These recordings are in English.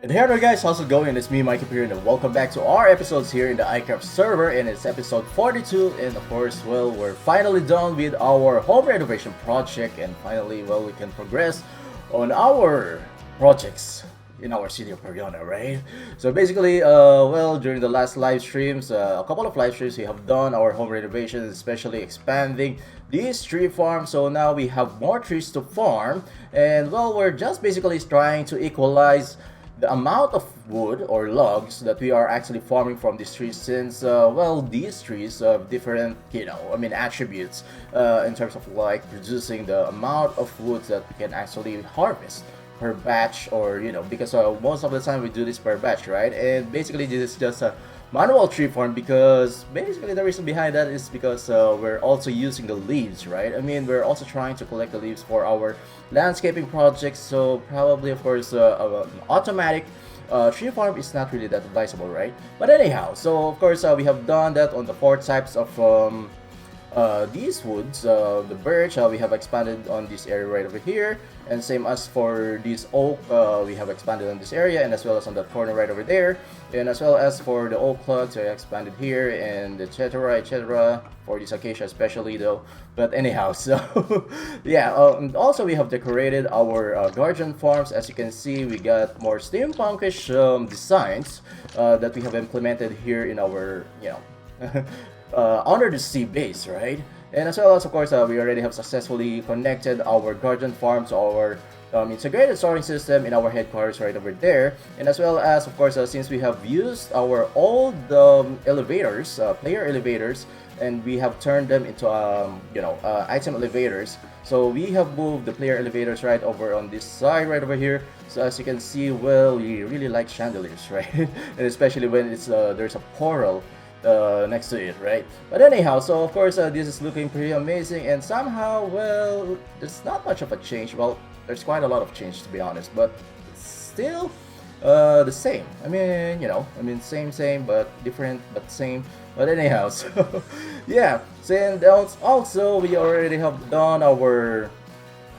And hey there guys, how's it going? It's me, Mikey Perion, and welcome back to our episodes here in the iCraft server, and it's episode 42, and of course, well, we're finally done with our home renovation project, and finally, well, we can progress on our projects in our city of Perion, right? So basically, well, during the last live streams, a couple of live streams, we have done our home renovations, especially expanding these tree farms. So now we have more trees to farm, and well, we're just basically trying to equalize the amount of wood or logs that we are actually farming from these trees, since well, these trees have different, attributes in terms of like producing the amount of wood that we can actually harvest per batch, or because most of the time we do this per batch, right? And basically this is just a manual tree farm, because basically the reason behind that is because we're also using the leaves, right? We're also trying to collect the leaves for our landscaping projects, so probably of course an automatic tree farm is not really that advisable, right? But anyhow, so of course we have done that on the four types of these woods, the birch, we have expanded on this area right over here, and same as for this oak, we have expanded on this area, and as well as on that corner right over there, and as well as for the oak logs, I expanded here, and etc. For this acacia especially though. But anyhow, so yeah, and also we have decorated our garden farms. As you can see, we got more steampunkish designs that we have implemented here in our, under the sea base, right? And as well as, of course, we already have successfully connected our garden farm to our integrated storing system in our headquarters right over there. And as well as, of course, since we have used our old elevators, player elevators, and we have turned them into item elevators, so we have moved the player elevators right over on this side right over here. So as you can see, well, we really like chandeliers, right? And especially when it's there's a portal next to it, right? But anyhow, so of course this is looking pretty amazing, and somehow, well, there's not much of a change. Well, there's quite a lot of change, to be honest, but it's still the same. Same but different, but same. But anyhow, so yeah. So, and also we already have done our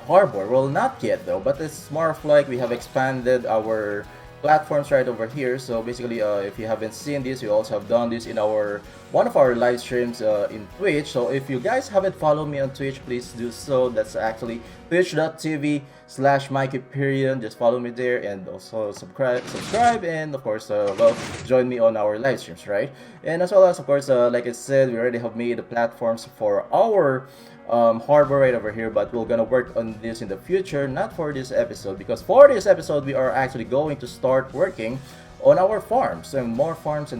harbor. Well, not yet though, but it's more of like we have expanded our platforms right over here. So basically, if you haven't seen this, we also have done this in our one of our live streams in Twitch. So if you guys haven't followed me on Twitch, please do so. That's actually twitch.tv/mikeyperion. Just follow me there, and also subscribe, and of course, well, join me on our live streams, right? And as well as, of course, like I said, we already have made the platforms for our harbor right over here, but we're gonna work on this in the future, not for this episode, because for this episode we are actually going to start working on our farms, and more farms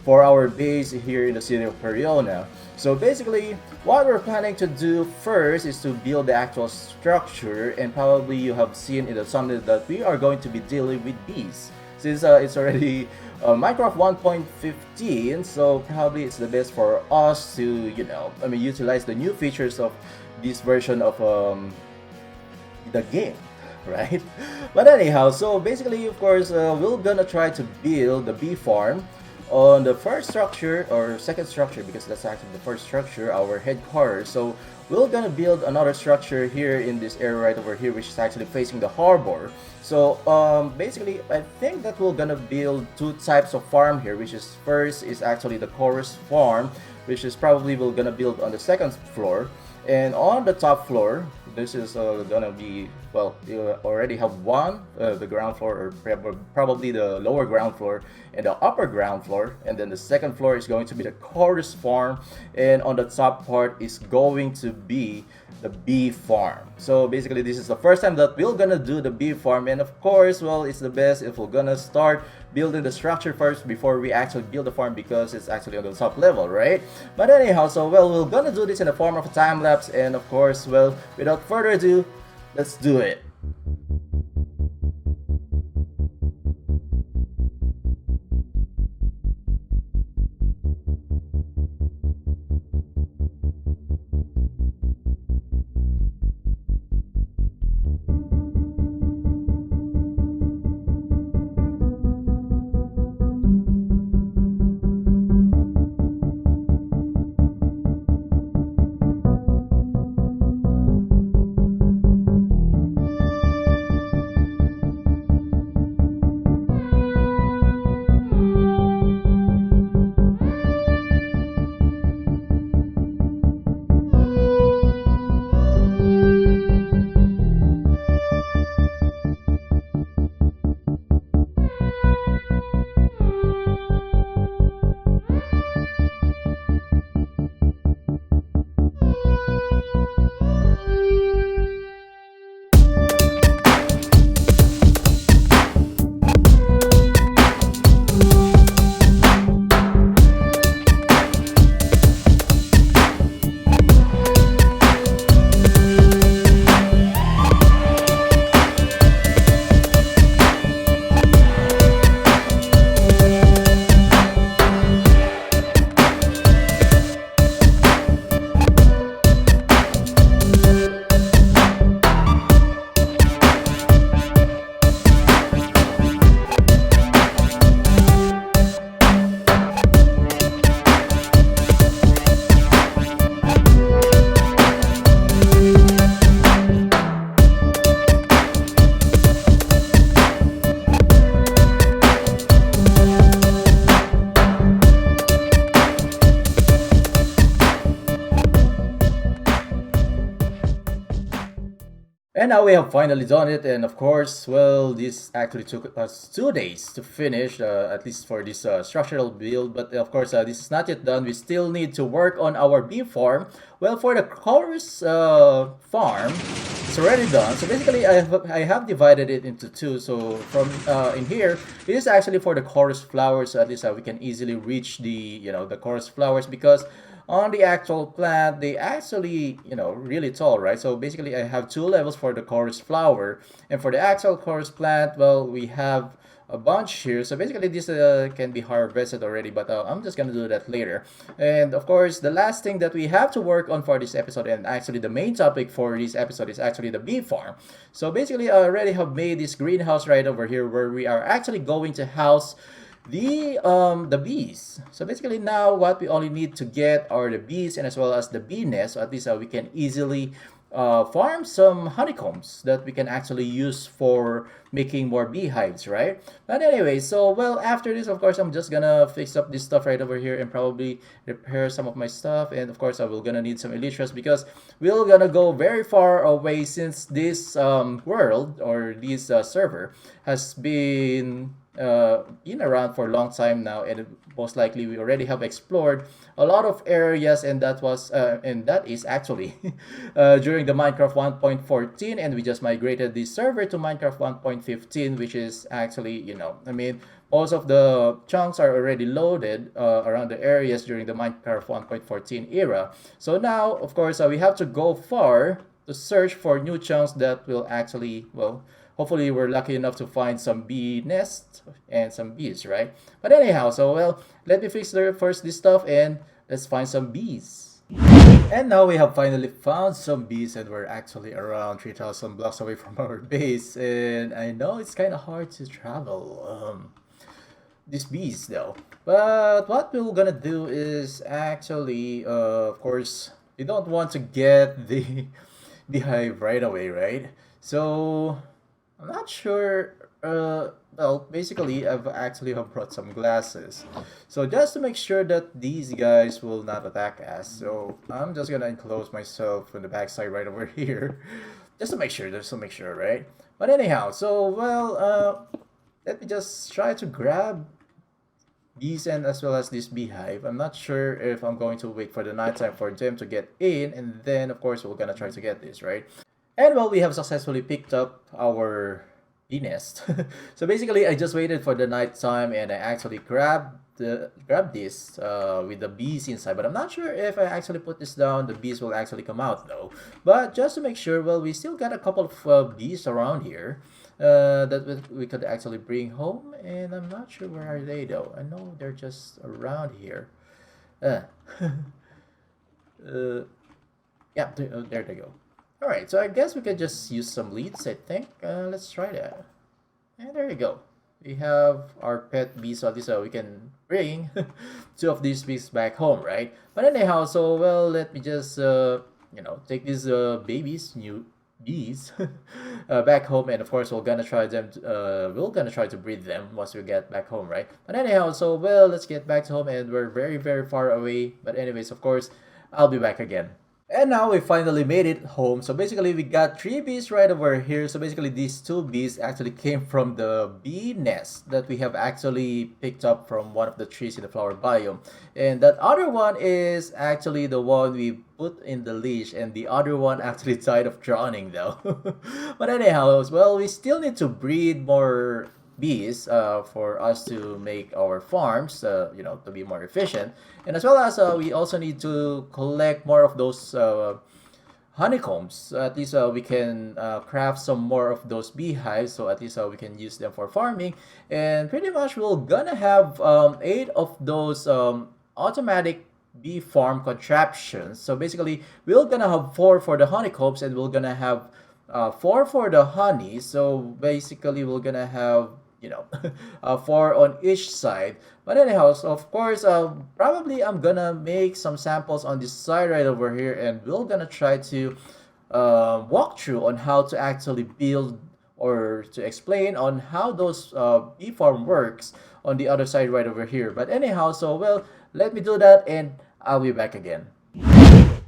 for our base here in the city of Perion. So basically, what we're planning to do first is to build the actual structure, and probably you have seen in the thumbnail that we are going to be dealing with bees, since it's already Minecraft 1.15, so probably it's the best for us to, utilize the new features of this version of the game, right? But anyhow, so basically, of course, we're gonna try to build the bee farm on the first structure, or second structure, because that's actually the first structure, our headquarters. So we're gonna build another structure here in this area right over here, which is actually facing the harbor. So basically, I think that we're gonna build two types of farm here, which is first is actually the chorus farm, which is probably we're gonna build on the second floor. And on the top floor, this is gonna be, well, you already have one, the ground floor, or probably the lower ground floor and the upper ground floor, and then the second floor is going to be the chorus farm, and on the top part is going to be the bee farm. So basically, this is the first time that we're gonna do the bee farm, and of course, well, it's the best if we're gonna start building the structure first before we actually build the farm, because it's actually on the top level, right? But anyhow, so well, we're gonna do this in the form of a time lapse, and of course, well, without further ado, let's do it. And now we have finally done it, and of course, well, this actually took us 2 days to finish, at least for this structural build. But of course, this is not yet done. We still need to work on our bee farm. Well, for the chorus farm, it's already done. So basically, I have divided it into two. So from in here, it is actually for the chorus flowers. So at least we can easily reach the chorus flowers, because on the actual plant they actually really tall, right? So basically I have two levels for the chorus flower, and for the actual chorus plant, well, we have a bunch here. So basically this can be harvested already, but I'm just gonna do that later. And of course, the last thing that we have to work on for this episode, and actually the main topic for this episode, is actually the bee farm. So basically I already have made this greenhouse right over here, where we are actually going to house the bees. So basically now what we only need to get are the bees, and as well as the bee nest. So at least we can easily farm some honeycombs that we can actually use for making more beehives, right? But anyway, so well, after this, of course, I'm just gonna fix up this stuff right over here and probably repair some of my stuff. And of course, I will gonna need some elytras, because we're gonna go very far away, since this world, or this server, has been around for a long time now, and most likely we already have explored a lot of areas, and that is actually during the Minecraft 1.14, and we just migrated the server to Minecraft 1.15, which is actually, I mean, most of the chunks are already loaded around the areas during the Minecraft 1.14 era. So now, of course, we have to go far to search for new chunks that will actually, well, hopefully we're lucky enough to find some bee nests and some bees, right? But anyhow, so well, let me fix first this stuff, and let's find some bees. And now we have finally found some bees, and we're actually around 3,000 blocks away from our base. And I know it's kind of hard to travel these bees though. But what we're gonna do is actually, of course, we don't want to get the beehive right away, right? So I'm not sure. Well, basically, I've actually have brought some glasses, so just to make sure that these guys will not attack us. So I'm just gonna enclose myself on the backside right over here, just to make sure, right? But anyhow, so well, let me just try to grab these, and as well as this beehive. I'm not sure if I'm going to wait for the nighttime for them to get in, and then of course we're gonna try to get this, right? And well, we have successfully picked up our bee nest. So basically, I just waited for the night time, and I actually grabbed this with the bees inside. But I'm not sure if I actually put this down, the bees will actually come out though. But just to make sure, well, we still got a couple of bees around here that we could actually bring home. And I'm not sure where are they though. I know they're just around here. Uh, yeah, there they go. Alright, so I guess we could just use some leads, I think. Let's try that. And there you go. We have our pet bees, so at least we can bring two of these bees back home, right? But anyhow, so well, let me just, take these babies, new bees, back home, and of course we're gonna try to breed them once we get back home, right? But anyhow, so well, let's get back to home, and we're very, very far away. But anyways, of course, I'll be back again. And now we finally made it home. So basically we got three bees right over here. So basically these two bees actually came from the bee nest that we have actually picked up from one of the trees in the flower biome. And that other one is actually the one we put in the leash, and the other one actually died of drowning though. But anyhow, well, we still need to breed more bees for us to make our farms, to be more efficient, and as well as we also need to collect more of those honeycombs. So at least we can craft some more of those beehives, so at least we can use them for farming. And pretty much we're gonna have 8 of those automatic bee farm contraptions. So basically we're gonna have 4 for the honeycombs, and we're gonna have 4 for the honey. So basically we're gonna have 4 on each side. But anyhow, so of course, probably I'm gonna make some samples on this side right over here, and we're gonna try to walk through on how to actually build, or to explain on how those bee farm works on the other side right over here. But anyhow, so well, let me do that, and I'll be back again.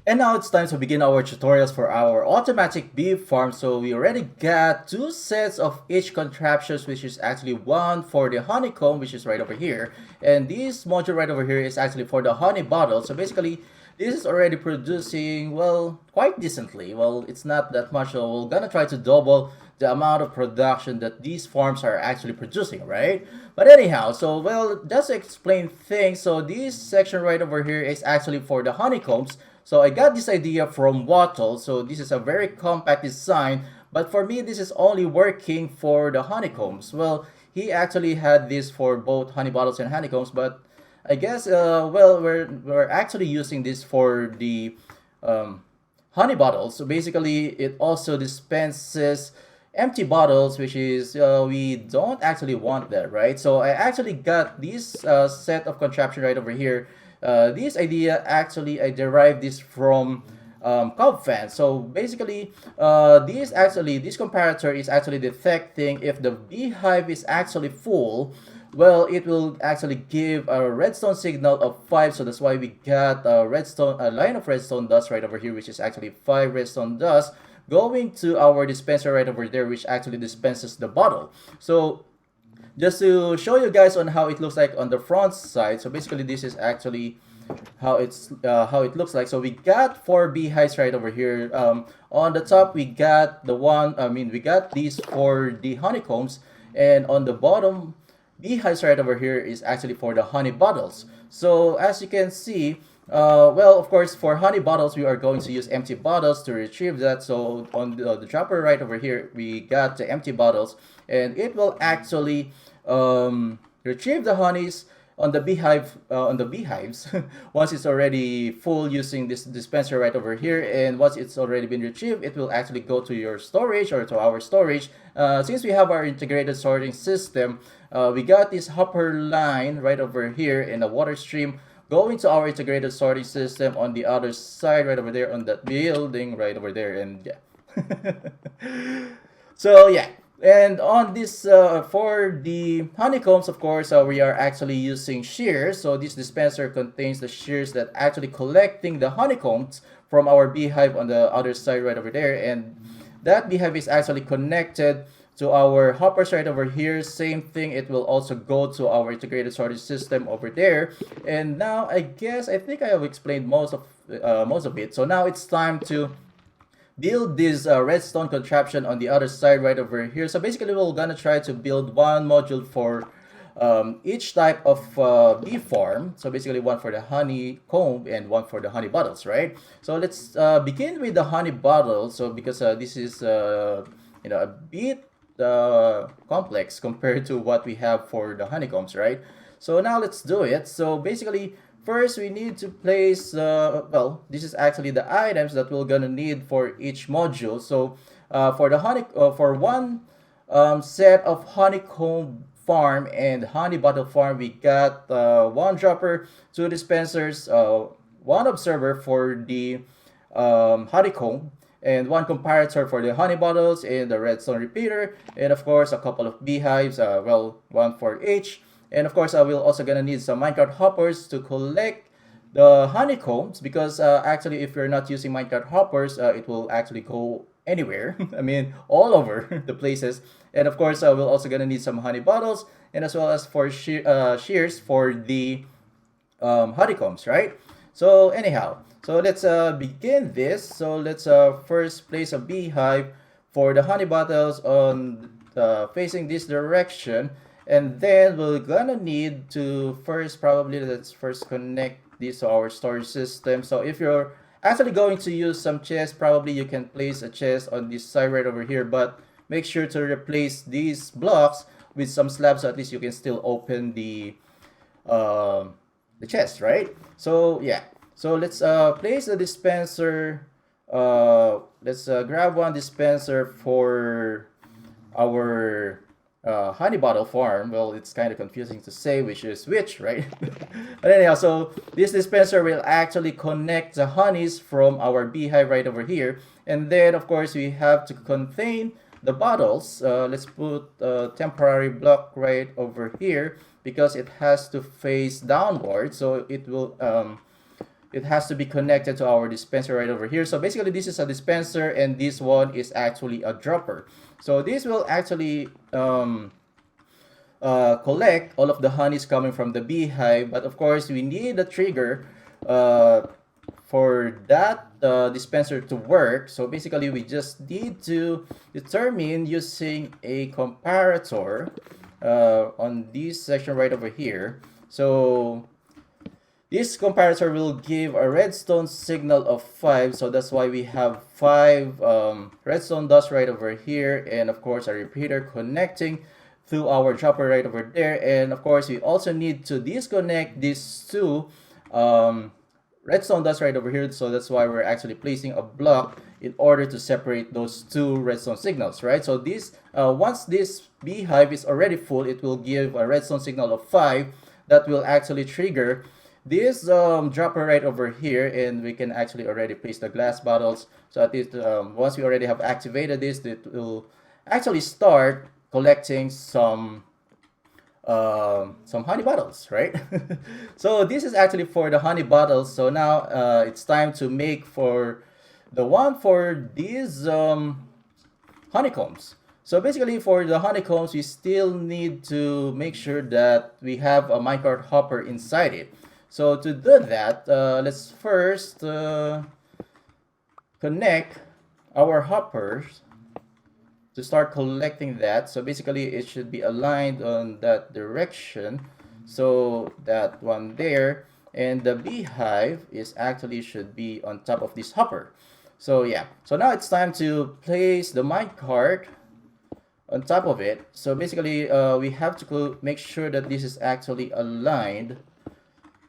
And now it's time to begin our tutorials for our automatic bee farm. So we already got two sets of each contraptions, which is actually one for the honeycomb, which is right over here. And this module right over here is actually for the honey bottle. So basically, this is already producing, well, quite decently. Well, it's not that much, so we're gonna try to double the amount of production that these farms are actually producing, right? But anyhow, so well, just to explain things, so this section right over here is actually for the honeycombs. So I got this idea from Wattle. So this is a very compact design, but for me, this is only working for the honeycombs. Well, he actually had this for both honey bottles and honeycombs, but I guess, well, we're actually using this for the honey bottles. So basically, it also dispenses empty bottles, which is we don't actually want that, right? So I actually got this set of contraption right over here. This idea actually I derived this from Cobb fan. So basically, this comparator is actually detecting if the beehive is actually full. Well, it will actually give a redstone signal of 5, so that's why we got a line of redstone dust right over here, which is actually 5 redstone dust going to our dispenser right over there, which actually dispenses the bottle. So just to show you guys on how it looks like on the front side, so basically this is actually how it looks like. So we got 4 beehives right over here. On the top we got we got these for the honeycombs, and on the bottom beehives right over here is actually for the honey bottles. So as you can see, well, of course, for honey bottles, we are going to use empty bottles to retrieve that. So on the dropper right over here, we got the empty bottles, and it will actually retrieve the honeys on the beehives once it's already full using this dispenser right over here. And once it's already been retrieved, it will actually go to your storage or to our storage. Since we have our integrated sorting system, we got this hopper line right over here and a water stream going to our integrated sorting system on the other side right over there on that building right over there. And yeah. So yeah, and on this for the honeycombs, of course, we are actually using shears. So this dispenser contains the shears that actually collecting the honeycombs from our beehive on the other side right over there, and that beehive is actually connected to our hoppers right over here. Same thing, it will also go to our integrated sorting system over there. And now I think I have explained most of it. So now it's time to build this redstone contraption on the other side right over here. So basically we're gonna try to build one module for each type of bee farm. So basically one for the honeycomb and one for the honey bottles, right? So let's begin with the honey bottle. So because this is a bit complex compared to what we have for the honeycombs, right? So now let's do it. So basically, first we need to place, well, this is actually the items that we're gonna need for each module. So for the for one set of honeycomb farm and honey bottle farm, we got one dropper, 2 dispensers, one observer for the honeycomb, and one comparator for the honey bottles and the redstone repeater, and of course a couple of beehives, well, one for each. And of course we're also gonna need some minecart hoppers to collect the honeycombs, because actually if you're not using minecart hoppers, it will actually go anywhere. I mean, all over the places. And of course we're also gonna need some honey bottles, and as well as for shears for the honeycombs, right? So anyhow, so let's begin this. So let's first place a beehive for the honey bottles on facing this direction, and then we're gonna need to let's first connect this to our storage system. So if you're actually going to use some chests, probably you can place a chest on this side right over here, but make sure to replace these blocks with some slabs, so at least you can still open the chest, right? So yeah, so let's place the dispenser. Let's grab one dispenser for our honey bottle farm. Well, it's kind of confusing to say which is which, right? But anyhow, so this dispenser will actually connect the honeys from our beehive right over here, and then of course we have to contain the bottles. Let's put a temporary block right over here because it has to face downward, so it will it has to be connected to our dispenser right over here. So basically this is a dispenser and this one is actually a dropper. So this will actually collect all of the honeys coming from the beehive, but of course we need a trigger for that dispenser to work. So basically we just need to determine using a comparator on this section right over here. So this comparator will give a redstone signal of 5, so that's why we have 5 redstone dots right over here, and of course a repeater connecting through our dropper right over there. And of course we also need to disconnect these two redstone dots right over here, so that's why we're actually placing a block in order to separate those two redstone signals, right? So this once this beehive is already full, it will give a redstone signal of 5 that will actually trigger this dropper right over here, and we can actually already place the glass bottles. So at least once we already have activated this, it will actually start collecting some honey bottles, right? So this is actually for the honey bottles. So now it's time to make for the one for these honeycombs. So basically for the honeycombs, we still need to make sure that we have a minecart hopper inside it. So to do that, let's first connect our hoppers to start collecting that. So basically it should be aligned on that direction, so that one there, and the beehive is actually should be on top of this hopper. So yeah, so now it's time to place the minecart on top of it. So basically we have to make sure that this is actually aligned.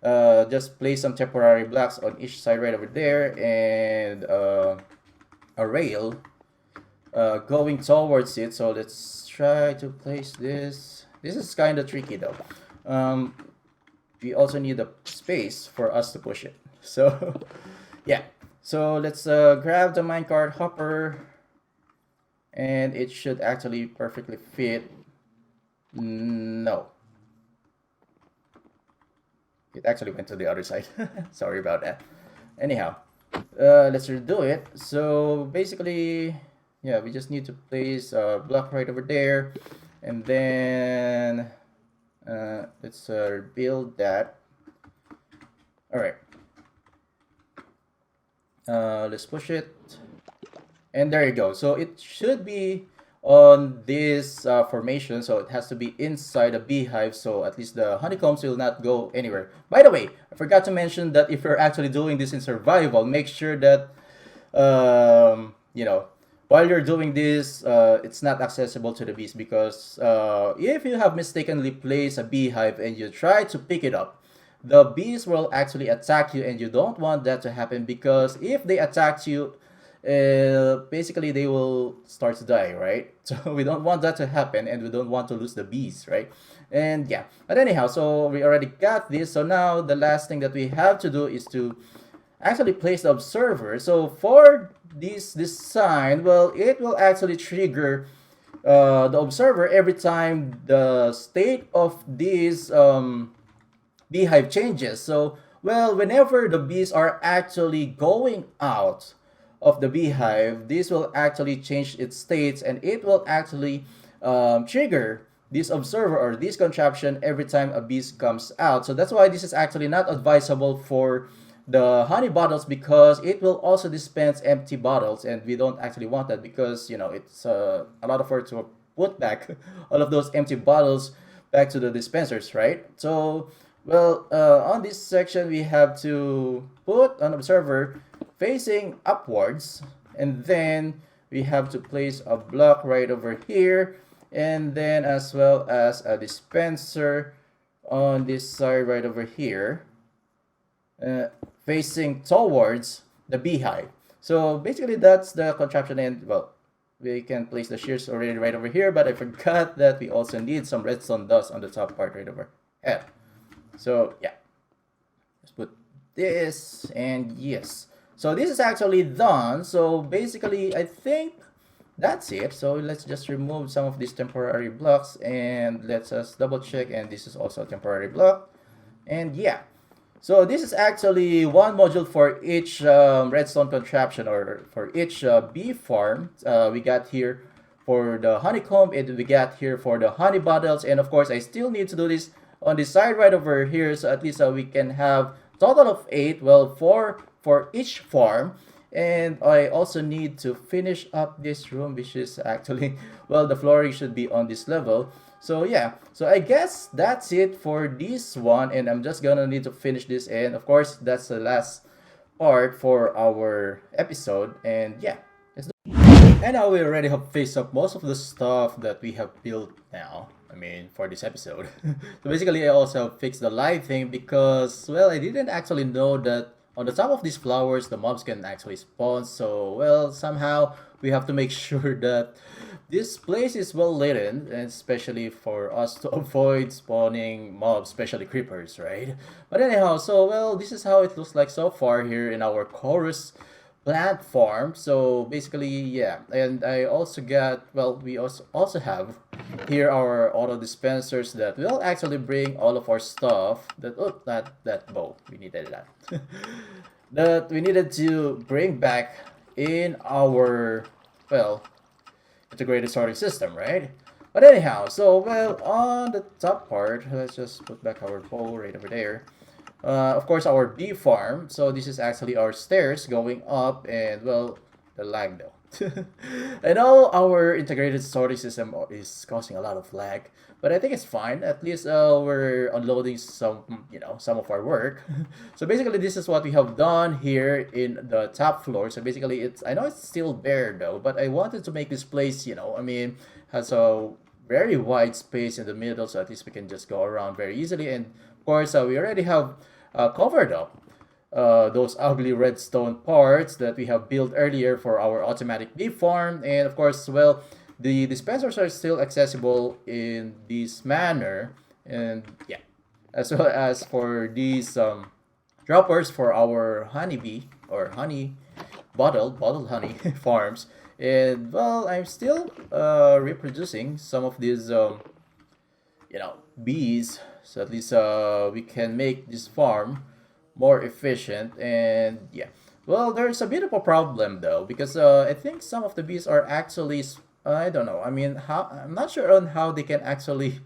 Just place some temporary blocks on each side right over there, and a rail going towards it. So let's try to place this. This is kind of tricky though. We also need a space for us to push it. So yeah, so let's grab the minecart hopper, and it should actually perfectly fit. No, it actually went to the other side. Sorry about that. Anyhow, let's redo it. So basically, yeah, we just need to place a block right over there, and then let's build that. All right. Let's push it, and there you go. So it should be on this formation, so it has to be inside a beehive, so at least the honeycombs will not go anywhere. By the way, I forgot to mention that if you're actually doing this in survival, make sure that you know, while you're doing this, it's not accessible to the bees, because if you have mistakenly placed a beehive and you try to pick it up, the bees will actually attack you, and you don't want that to happen, because if they attack you, basically they will start to die, right? So we don't want that to happen, and we don't want to lose the bees, right? And yeah, but anyhow, so we already got this. So now the last thing that we have to do is to actually place the observer. So for this sign, well, it will actually trigger the observer every time the state of this beehive changes. So well, whenever the bees are actually going out of the beehive, this will actually change its states, and it will actually trigger this observer or this contraption every time a bee comes out. So that's why this is actually not advisable for the honey bottles, because it will also dispense empty bottles, and we don't actually want that, because you know, it's a lot of work to put back all of those empty bottles back to the dispensers, right? So well, on this section we have to put an observer facing upwards, and then we have to place a block right over here, and then as well as a dispenser on this side right over here, facing towards the beehive. So basically that's the contraption, and well, we can place the shears already right over here, but I forgot that we also need some redstone dust on the top part right over here. So yeah, let's put this, and yes, so this is actually done. So basically I think that's it. So let's just remove some of these temporary blocks, and let's just double check, and this is also a temporary block. And yeah, So this is actually one module for each redstone contraption or for each bee farm. We got here for the honeycomb and we got here for the honey bottles. And of course, I still need to do this on the side right over here. So at least we can have total of 8. Well, 4 for each farm. And I also need to finish up this room, which is actually, well, the flooring should be on this level. So yeah, so I guess that's it for this one, and I'm just gonna need to finish this, and of course that's the last part for our episode, and yeah, let's do it. And now we already have fixed up most of the stuff that we have built now. I mean, for this episode. So basically, I also fixed the light thing because, well, I didn't actually know that on the top of these flowers, the mobs can actually spawn. So, well, somehow we have to make sure that this place is well lit, and especially for us to avoid spawning mobs, especially creepers, right? But anyhow, so well, this is how it looks like so far here in our chorus plant farm. So basically, yeah, and I also got, well, we also have here our auto dispensers that will actually bring all of our stuff that, oh, that bow, we needed that. That we needed to bring back in our, well, integrated sorting system, right? But anyhow, so well, on the top part, let's just put back our bow right over there. Of course, our bee farm. So this is actually our stairs going up, and well, the lag though. I know our integrated sorting system is causing a lot of lag, but I think it's fine. At least we're unloading some, some of our work. So basically, this is what we have done here in the top floor. So basically, I know it's still bare though, but I wanted to make this place, I mean, has a very wide space in the middle, so at least we can just go around very easily. And of course, we already have covered up those ugly redstone parts that we have built earlier for our automatic bee farm. And of course, well, the dispensers are still accessible in this manner. And yeah, as well as for these droppers for our honeybee or honey bottled honey farms. And well, I'm still reproducing some of these bees, so at least we can make this farm more efficient. And yeah, well, there's a bit of a problem though, because I think some of the bees are actually I don't know, I mean, how, I'm not sure on how they can actually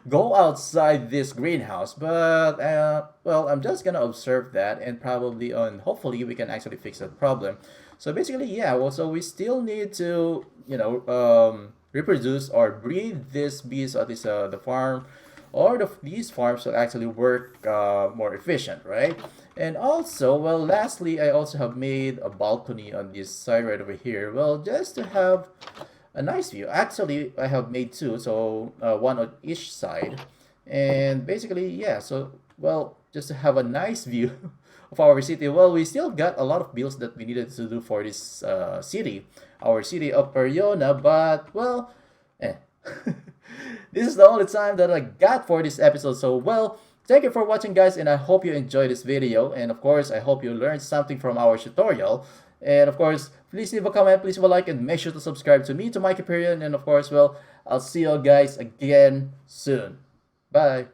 go outside this greenhouse, but well, I'm just gonna observe that, and probably on, hopefully we can actually fix that problem. So basically, yeah, well, so we still need to reproduce or breed these bees, at least the farm or these farms will actually work more efficient, right? And also, well, lastly, I also have made a balcony on this side right over here. Well, just to have a nice view. Actually, I have made two, so one on each side. And basically, yeah, so, well, just to have a nice view of our city. Well, we still got a lot of bills that we needed to do for this city, our city of Periona, but, well, eh. This is the only time that I got for this episode. So, well, thank you for watching, guys, and I hope you enjoyed this video. And of course, I hope you learned something from our tutorial. And of course, please leave a comment, please leave a like, and make sure to subscribe to me, to Mikey Perion. And of course, well, I'll see you guys again soon. Bye.